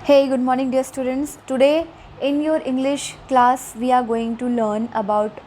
Hey, good morning, dear students. Today, in your English class, we are going to learn about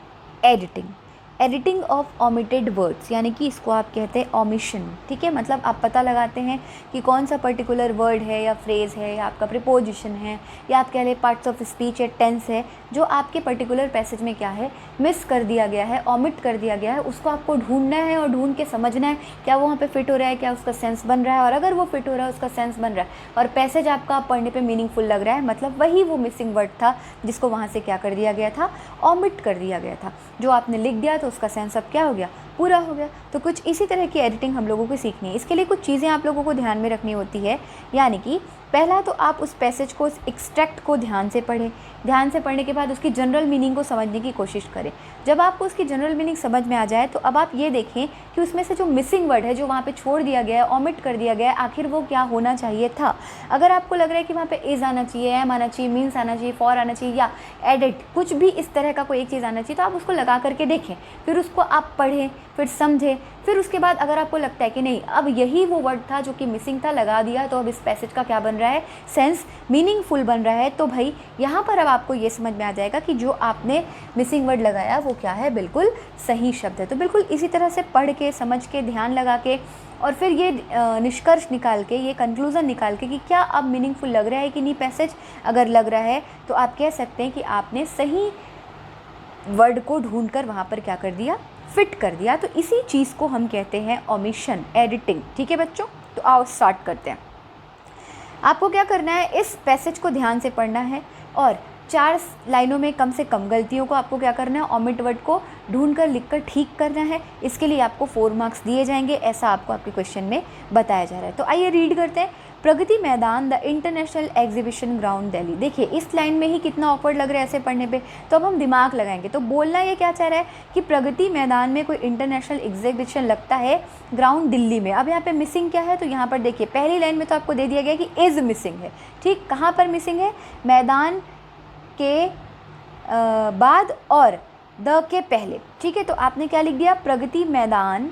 editing. Editing of omitted words, यानी कि इसको आप कहते हैं omission. ठीक है, मतलब आप पता लगाते हैं कि कौन सा पर्टिकुलर वर्ड है या फ्रेज़ है या आपका प्रिपोजिशन है या आप कह लें पार्ट्स ऑफ स्पीच या टेंस है जो आपके पर्टिकुलर पैसेज में क्या है मिस कर दिया गया है, ओमिट कर दिया गया है. उसको आपको ढूंढना है और ढूंढ के समझना है क्या वो वहाँ पे फिट हो रहा है, क्या उसका सेंस बन रहा है. और अगर वो फिट हो रहा है, उसका सेंस बन रहा है और पैसेज आपका पढ़ने पे मीनिंगफुल लग रहा है, मतलब वही वो मिसिंग वर्ड था जिसको वहाँ से क्या कर दिया गया था, ओमिट कर दिया गया था. जो आपने लिख दिया तो उसका सेंस अब क्या हो गया, पूरा हो गया. तो कुछ इसी तरह की एडिटिंग हम लोगों को सीखनी है. इसके लिए कुछ चीज़ें आप लोगों को ध्यान में रखनी होती है. यानी कि पहला तो आप उस पैसेज को, उस एक्सट्रैक्ट को ध्यान से पढ़ें. ध्यान से पढ़ने के बाद उसकी जनरल मीनिंग को समझने की कोशिश करें. जब आपको उसकी जनरल मीनिंग समझ में आ जाए तो अब आप ये देखें कि उसमें से जो मिसिंग वर्ड है, जो वहाँ पे छोड़ दिया गया है, ओमिट कर दिया गया है, आखिर वो क्या होना चाहिए था. अगर आपको लग रहा है कि वहाँ पे इज़ आना चाहिए, एम आना चाहिए, मीन्स आना चाहिए, फॉर आना चाहिए या एडिट, कुछ भी इस तरह का कोई एक चीज़ आना चाहिए, तो आप उसको लगा करके देखें, फिर उसको आप पढ़ें, फिर समझें. फिर उसके बाद अगर आपको लगता है कि नहीं, अब यही वो वर्ड था जो कि मिसिंग था, लगा दिया, तो अब इस पैसेज का क्या बन रहा है, सेंस मीनिंगफुल बन रहा है, तो भाई यहाँ पर अब आपको ये समझ में आ जाएगा कि जो आपने मिसिंग वर्ड लगाया वो क्या है, बिल्कुल सही शब्द है. तो बिल्कुल इसी तरह से पढ़ के, समझ के, ध्यान लगा के और फिर ये निष्कर्ष निकाल के, ये कंक्लूज़न निकाल के कि क्या अब मीनिंगफुल लग रहा है कि नहीं पैसेज. अगर लग रहा है तो आप कह सकते हैं कि आपने सही वर्ड को ढूंढ कर वहाँ पर क्या कर दिया, फिट कर दिया. तो इसी चीज़ को हम कहते हैं ओमिशन, एडिटिंग. ठीक है बच्चों, तो आओ स्टार्ट करते हैं. आपको क्या करना है, इस पैसेज को ध्यान से पढ़ना है और 4 लाइनों में कम से कम गलतियों को आपको क्या करना है, ओमिट वर्ड को ढूंढकर लिखकर ठीक करना है. इसके लिए आपको 4 मार्क्स दिए जाएंगे, ऐसा आपको आपके क्वेश्चन में बताया जा रहा है. तो आइए रीड करते हैं. Pragati Maidan, the international exhibition ground, Delhi. देखिए इस लाइन में ही कितना ऑकवर्ड लग रहा है ऐसे पढ़ने पे. तो अब हम दिमाग लगाएंगे. तो बोलना ये क्या चाह रहा है कि प्रगति मैदान में कोई इंटरनेशनल एग्जीबिशन लगता है, ग्राउंड दिल्ली में. अब यहाँ पे मिसिंग क्या है, तो यहाँ पर देखिए पहली लाइन में तो आपको दे दिया गया कि इज़ मिसिंग है. ठीक, कहाँ पर मिसिंग है, मैदान के बाद और द के पहले. ठीक है, तो आपने क्या लिख दिया, Pragati Maidan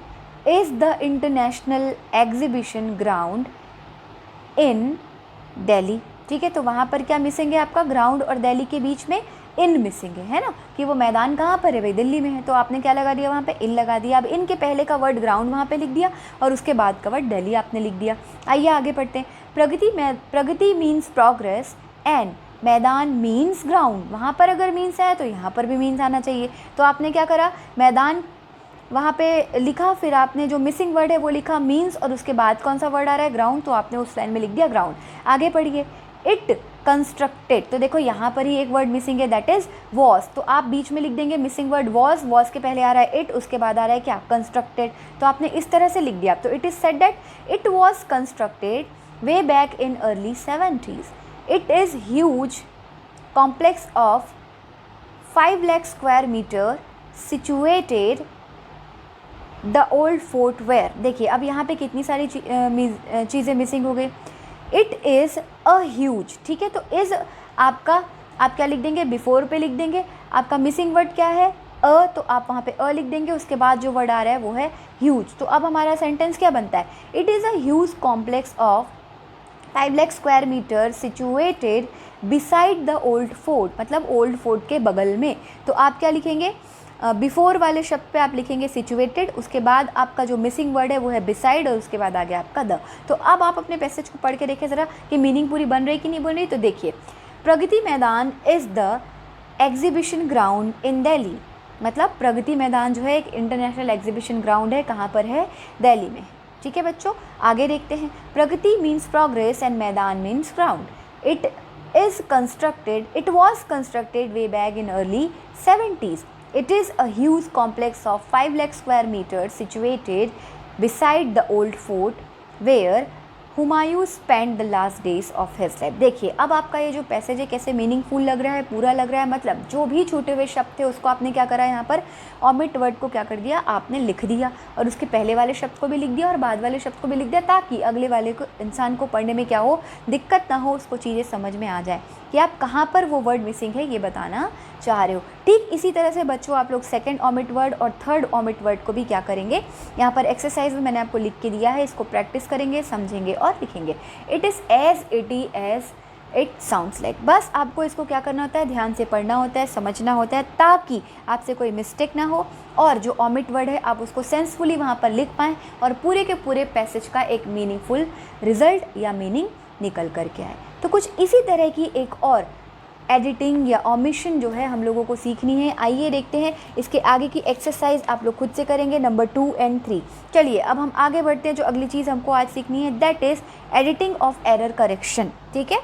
is the international exhibition ground in Delhi. ठीक है, तो वहाँ पर क्या मिसिंग है, आपका ग्राउंड और दिल्ली के बीच में इन मिसिंग है ना, कि वो मैदान कहाँ पर है, भाई दिल्ली में है. तो आपने क्या लगा दिया, वहाँ पे इन लगा दिया. अब इन के पहले का वर्ड ग्राउंड वहाँ पे लिख दिया और उसके बाद का वर्ड दिल्ली आपने लिख दिया. आइए आगे पढ़ते हैं. प्रगति मीन्स प्रोग्रेस एंड मैदान मीन्स ग्राउंड. वहाँ पर अगर मीन्स है तो यहाँ पर भी मीन्स आना चाहिए. तो आपने क्या करा, मैदान वहाँ पे लिखा, फिर आपने जो मिसिंग वर्ड है वो लिखा मीन्स, और उसके बाद कौन सा वर्ड आ रहा है, ग्राउंड. तो आपने उस लाइन में लिख दिया ग्राउंड. आगे पढ़िए. इट कंस्ट्रक्टेड, तो देखो यहाँ पर ही एक वर्ड मिसिंग है, दैट इज़ वॉज. तो आप बीच में लिख देंगे मिसिंग वर्ड वॉज. वॉज के पहले आ रहा है इट, उसके बाद आ रहा है क्या, कंस्ट्रक्टेड. तो आपने इस तरह से लिख दिया. तो it is said that it was constructed way back in early 70s. It is huge complex of 5 lakh square meter situated the old fort where. देखिए अब यहाँ पे कितनी सारी चीज़ें मिसिंग हो गई. It is a huge. ठीक है, तो is आपका, आप क्या लिख देंगे, बिफोर पे लिख देंगे. आपका मिसिंग वर्ड क्या है, अ, तो आप वहाँ पे अ लिख देंगे. उसके बाद जो वर्ड आ रहा है वो है ह्यूज. तो अब हमारा सेंटेंस क्या बनता है, it is a huge complex of 5 lakh square metre situated beside the old fort, मतलब ओल्ड फोर्ट के बगल में. तो आप क्या लिखेंगे, बिफोर वाले शब्द पे आप लिखेंगे सिचुएटेड, उसके बाद आपका जो मिसिंग वर्ड है वो है बिसाइड, और उसके बाद आ गया आपका द. तो अब आप अपने पैसेज को पढ़ के देखें ज़रा कि मीनिंग पूरी बन रही कि नहीं बन रही. तो देखिए, Pragati Maidan is the exhibition ground in Delhi, मतलब प्रगति मैदान जो है एक इंटरनेशनल एग्जीबिशन ग्राउंड है, कहाँ पर है, दिल्ली में. ठीक है बच्चों, आगे देखते हैं. प्रगति मीन्स प्रोग्रेस एंड मैदान means ground. It was constructed way back in early 70s. It is a huge complex of 5 lakh square meters situated beside the old fort where Humayun spend the last days of his life. देखिए अब आपका ये जो passage है कैसे meaningful लग रहा है, पूरा लग रहा है. मतलब जो भी छूटे हुए शब्द थे उसको आपने क्या करा, यहाँ पर ओमिट वर्ड को क्या कर दिया, आपने लिख दिया, और उसके पहले वाले शब्द को भी लिख दिया और बाद वाले शब्द को भी लिख दिया, ताकि अगले वाले को, इंसान को पढ़ने में क्या हो, दिक्कत ना हो, उसको चीज़ें समझ में आ जाए कि आप कहाँ पर वो वर्ड मिसिंग है ये बताना चाह रहे हो. ठीक इसी तरह से बच्चों आप लोग सेकंड ओमिट वर्ड और थर्ड ओमिट वर्ड को भी क्या करेंगे, यहाँ पर एक्सरसाइज में मैंने आपको लिख के दिया है, इसको प्रैक्टिस करेंगे, समझेंगे और लिखेंगे. It is as it sounds like. बस आपको इसको क्या करना होता है, ध्यान से पढ़ना होता है, समझना होता है, ताकि आपसे कोई मिस्टेक ना हो और जो ओमिट वर्ड है आप उसको सेंसफुली वहाँ पर लिख पाएँ और पूरे के पूरे पैसेज का एक मीनिंगफुल रिजल्ट या मीनिंग निकल करके आए। तो कुछ इसी तरह की एक और एडिटिंग या ओमिशन जो है हम लोगों को सीखनी है। आइए देखते हैं इसके आगे की एक्सरसाइज आप लोग खुद से करेंगे, नंबर 2 और 3। चलिए अब हम आगे बढ़ते हैं। जो अगली चीज़ हमको आज सीखनी है that is editing of error correction. ठीक है,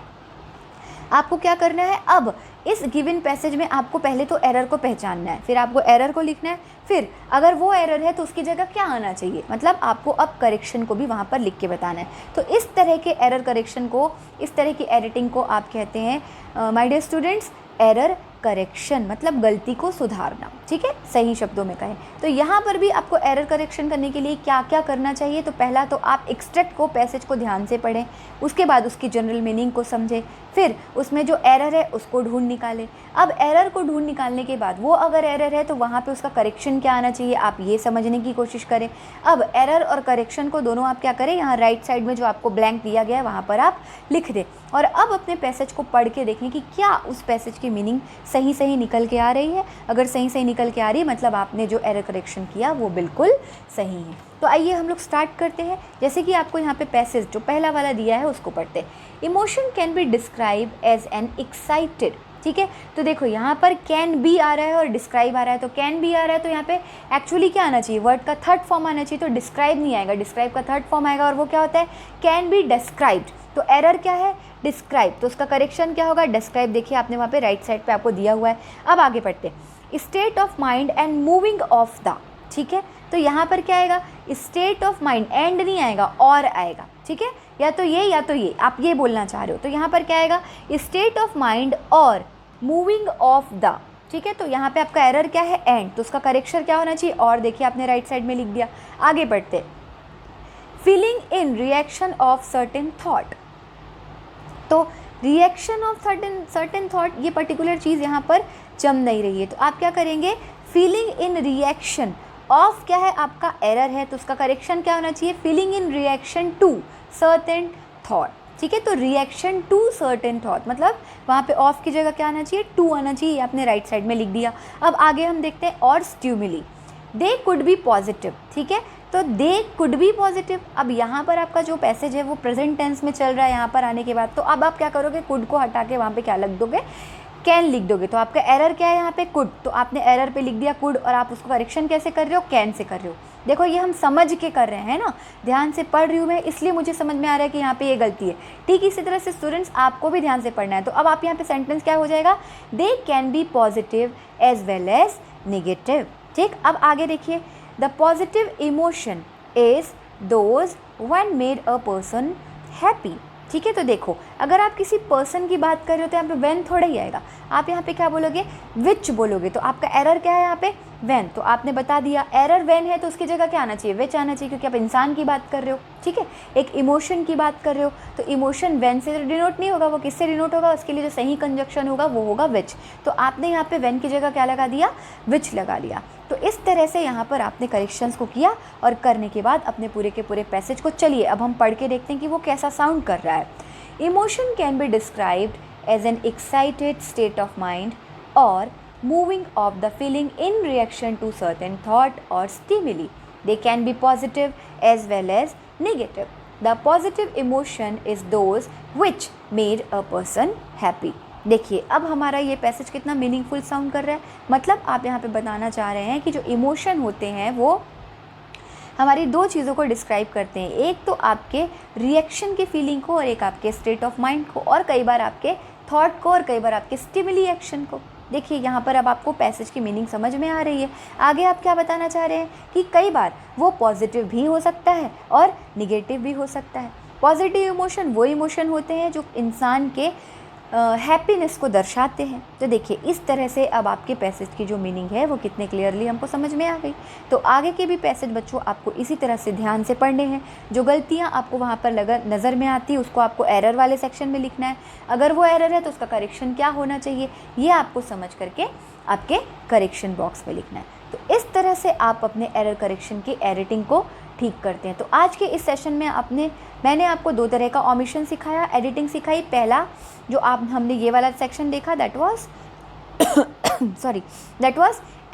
आपको क्या करना है, अब इस गिवन पैसेज में आपको पहले तो एरर को पहचानना है, फिर आपको एरर को लिखना है, फिर अगर वो एरर है तो उसकी जगह क्या आना चाहिए, मतलब आपको अब करेक्शन को भी वहाँ पर लिख के बताना है। तो इस तरह के एरर करेक्शन को, इस तरह की एडिटिंग को आप कहते हैं my dear students error correction, मतलब गलती को सुधारना। ठीक है, सही शब्दों में कहें तो यहाँ पर भी आपको एरर करेक्शन करने के लिए क्या क्या करना चाहिए। तो पहला तो आप एक्सट्रैक्ट को, पैसेज को ध्यान से पढ़ें, उसके बाद उसकी जनरल मीनिंग को समझें, फिर उसमें जो एरर है उसको ढूंढ निकालें। अब एरर को ढूंढ निकालने के बाद वो अगर एरर है तो वहाँ पे उसका करेक्शन क्या आना चाहिए, आप ये समझने की कोशिश करें। अब एरर और करेक्शन को दोनों आप क्या करें, यहाँ राइट साइड में जो आपको ब्लैंक दिया गया है वहाँ पर आप लिख दें और अब अपने पैसेज को पढ़ के देखें कि क्या उस पैसेज की मीनिंग सही सही निकल के आ रही है। अगर सही सही निकल के आ रही है मतलब आपने जो एरर करेक्शन किया वो बिल्कुल सही है। तो आइए हम लोग स्टार्ट करते हैं। जैसे कि आपको यहाँ पे पैसेज जो पहला वाला दिया है उसको पढ़ते हैं। Emotion can be describe as an excited. ठीक है, तो देखो यहाँ पर कैन बी आ रहा है और डिस्क्राइब आ रहा है। तो कैन बी आ रहा है तो यहाँ पे एक्चुअली क्या आना चाहिए, वर्ड का थर्ड फॉर्म आना चाहिए। तो डिस्क्राइब नहीं आएगा, डिस्क्राइब का थर्ड फॉर्म आएगा और वो क्या होता है, कैन बी डिस्क्राइब्ड। तो एरर क्या है, डिस्क्राइब, तो उसका करेक्शन क्या होगा, डिस्क्राइब। देखिए आपने वहाँ पे राइट साइड पे आपको दिया हुआ है। अब आगे पढ़ते हैं, state of mind and moving of the. ठीक है, तो यहाँ पर क्या आएगा, स्टेट ऑफ माइंड, एंड नहीं आएगा और आएगा। ठीक है, या तो ये आप ये बोलना चाह रहे हो। तो यहाँ पर क्या आएगा, स्टेट ऑफ माइंड और मूविंग ऑफ द। ठीक है, तो यहाँ पे आपका एरर क्या है, एंड, तो उसका करेक्शन क्या होना चाहिए, और देखिए आपने राइट साइड में लिख दिया। आगे बढ़ते, feeling in reaction of certain thought. तो रिएक्शन ऑफ सर्टेन थॉट, ये पर्टिकुलर चीज़ यहाँ पर जम नहीं रही है। तो आप क्या करेंगे, फीलिंग इन रिएक्शन ऑफ क्या है, आपका एरर है तो उसका करेक्शन क्या होना चाहिए, feeling in reaction to certain thought. ठीक है, तो रिएक्शन टू सर्टेन थॉट मतलब वहाँ पे ऑफ की जगह क्या आना चाहिए, टू आना चाहिए। आपने राइट साइड में लिख दिया। अब आगे हम देखते हैं, और stimuli, they could be positive. ठीक है, तो दे कुड बी पॉजिटिव। अब यहाँ पर आपका जो पैसेज है वो प्रेजेंट टेंस में चल रहा है यहाँ पर आने के बाद। तो अब आप क्या करोगे, कुड को हटा के वहाँ पे क्या लिख दोगे, कैन लिख दोगे। तो आपका एरर क्या है यहाँ पे, कुड, तो आपने एरर पे लिख दिया कुड और आप उसको करेक्शन कैसे कर रहे हो, कैन से कर रहे हो। देखो ये हम समझ के कर रहे हैं ना, ध्यान से पढ़ रही हूँ मैं, इसलिए मुझे समझ में आ रहा है कि यहाँ पे ये गलती है। ठीक इसी तरह से स्टूडेंट्स आपको भी ध्यान से पढ़ना है। तो अब आप यहाँ पे सेंटेंस क्या हो जाएगा, they can be positive as well as negative. ठीक, अब आगे देखिए, the positive emotion is those when made a person happy. ठीक है, तो देखो अगर आप किसी पर्सन की बात कर रहे हो तो यहाँ पे व्हेन थोड़ा ही आएगा, आप यहाँ पे क्या बोलोगे, विच बोलोगे। तो आपका एरर क्या है यहाँ पे, व्हेन, तो आपने बता दिया एरर व्हेन है तो उसकी जगह क्या आना चाहिए, विच आना चाहिए, क्योंकि आप इंसान की बात कर रहे हो। ठीक है, एक इमोशन की बात कर रहे हो तो इमोशन व्हेन से डिनोट नहीं होगा, वो किससे डिनोट होगा, उसके लिए जो सही कंजक्शन होगा वो होगा विच। तो आपने यहाँ पे व्हेन की जगह क्या लगा दिया, विच लगा लिया। तो इस तरह से यहाँ पर आपने करेक्शंस को किया और करने के बाद अपने पूरे के पूरे पैसेज को, चलिए अब हम पढ़ के देखते हैं कि वो कैसा साउंड कर रहा है। Emotion can be described as an excited state of mind और moving of the feeling in reaction to certain thought or stimuli. They can be positive as well as negative. The positive emotion is those which made a person happy. देखिए अब हमारा ये passage कितना meaningful sound कर रहा है, मतलब आप यहाँ पे बताना चाह रहे हैं कि जो इमोशन होते हैं वो हमारी दो चीज़ों को डिस्क्राइब करते हैं, एक तो आपके रिएक्शन की फीलिंग को और एक आपके स्टेट ऑफ माइंड को, और कई बार आपके थॉट को और कई बार आपके स्टिमुली एक्शन को। देखिए यहाँ पर अब आपको पैसेज की मीनिंग समझ में आ रही है। आगे आप क्या बताना चाह रहे हैं कि कई बार वो पॉजिटिव भी हो सकता है और निगेटिव भी हो सकता है। पॉजिटिव इमोशन वो इमोशन होते हैं जो इंसान के हैप्पीनेस को दर्शाते हैं। तो देखिए इस तरह से अब आपके पैसेज की जो मीनिंग है वो कितने क्लियरली हमको समझ में आ गई। तो आगे के भी पैसेज बच्चों आपको इसी तरह से ध्यान से पढ़ने हैं। जो गलतियाँ आपको वहाँ पर नज़र में आती है उसको आपको एरर वाले सेक्शन में लिखना है। अगर वो एरर है तो उसका करेक्शन क्या होना चाहिए ये आपको समझ करके आपके करेक्शन बॉक्स में लिखना है। तो इस तरह से आप अपने एरर करेक्शन की एडिटिंग को ठीक करते हैं। तो आज के इस सेशन में मैंने आपको दो तरह का ओमिशन सिखाया, एडिटिंग सिखाई। पहला जो हमने ये वाला सेक्शन देखा दैट वाज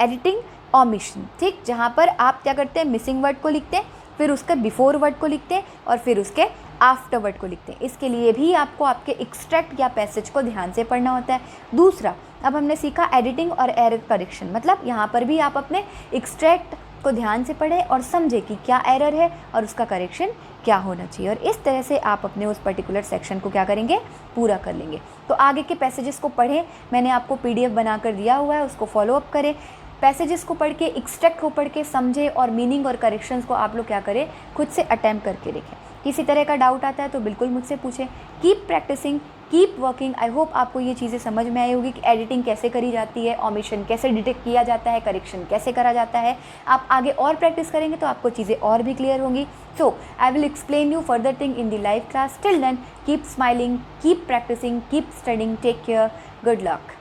एडिटिंग ओमिशन, ठीक, जहाँ पर आप क्या करते हैं, मिसिंग वर्ड को लिखते हैं, फिर उसके बिफोर वर्ड को लिखते हैं और फिर उसके आफ्टर वर्ड को लिखते हैं। इसके लिए भी आपको आपके एक्सट्रैक्ट या पैसेज को ध्यान से पढ़ना होता है। दूसरा, अब हमने सीखा एडिटिंग और एरर करेक्शन, मतलब यहाँ पर भी आप अपने एक्सट्रैक्ट को ध्यान से पढ़ें और समझें कि क्या एरर है और उसका करेक्शन क्या होना चाहिए, और इस तरह से आप अपने उस पर्टिकुलर सेक्शन को क्या करेंगे, पूरा कर लेंगे। तो आगे के पैसेजेस को पढ़ें, मैंने आपको PDF बनाकर दिया हुआ है, उसको फॉलोअप करें। पैसेजेस को पढ़ के, एक्सट्रैक्ट को पढ़ के समझें और मीनिंग और करेक्शंस को आप लोग क्या करें, खुद से अटैम्प्ट करके देखें। किसी तरह का डाउट आता है तो बिल्कुल मुझसे पूछें। Keep practising, keep working. I hope आपको ये चीज़ें समझ में आई होगी कि एडिटिंग कैसे करी जाती है, ओमिशन कैसे डिटेक्ट किया जाता है, करेक्शन कैसे करा जाता है। आप आगे और प्रैक्टिस करेंगे तो आपको चीज़ें और भी क्लियर होंगी। So I will explain you further thing in the live class. Till then keep smiling, keep practising, keep studying, take care, good luck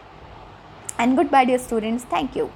and good bye dear students. Thank you.